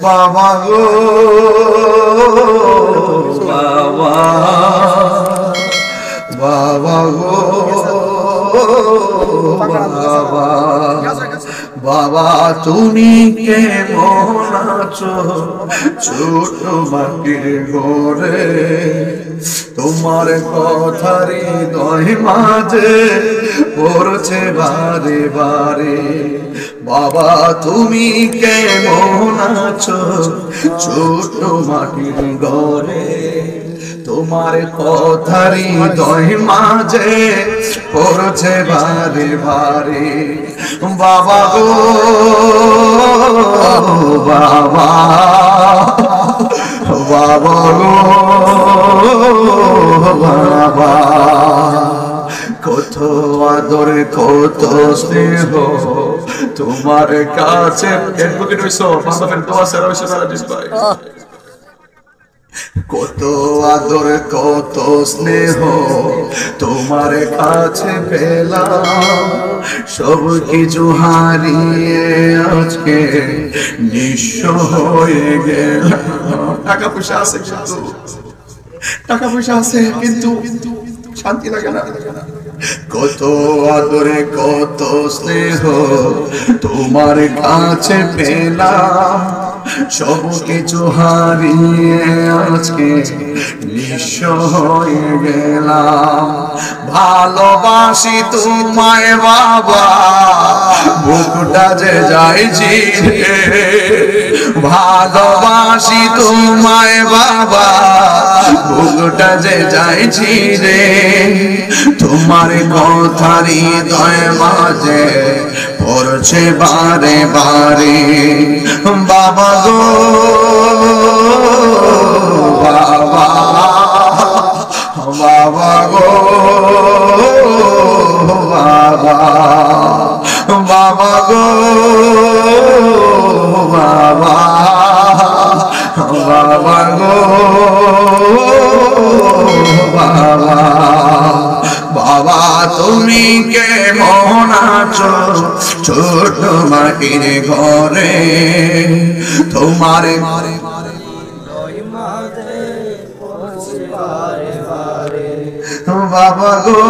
বাবা গো বাবা, বাবা গো বাবা, বাবা তুমি কেমন আছো ছোট মাটির ঘরে, তোমার কথা হৃদয় মাঝে পড়ছে বারে বারে। বাবা তুমি কেমন আছো ছোট মাটির ঘরে, তোমার কথা হৃদয় মাঝে পড়ছে বারে বারে। বাবা গো বাবা, বাবা গো বাবা, কত আদর কত স্নেহ তোমার কাছে। কত আদর কত স্নেহ তোমার কাছে পেলাম, সব কিছু হারিয়ে আজকে নিঃস্ব হয়ে গেলাম। টাকা পয়সা আছে কিন্তু, টাকা পয়সা আছে কিন্তু শান্তি লাগে না। কত আদরে কত স্নেহ তোমার কাছে পেলাম, সব কিছু হারিয়ে আজকে নিঃস্ব হয়ে গেলাম। ভালোবাসি তোমায় বাবা, বুকটা যে যায় চিরে। ভালোবাসি তোমায় বাবা, বুকটা যে যায় চিরে। তোমার কথা হৃদয় মাঝে পড়ছে বারে বারে। বাবা গো বাবা, বাবা গো বাবা, বাবা গো বাবা, বাবা গো বাবা, বাবা তুমি কেমন আছো ছোট মাটির ঘরে, তোমার বাবা গো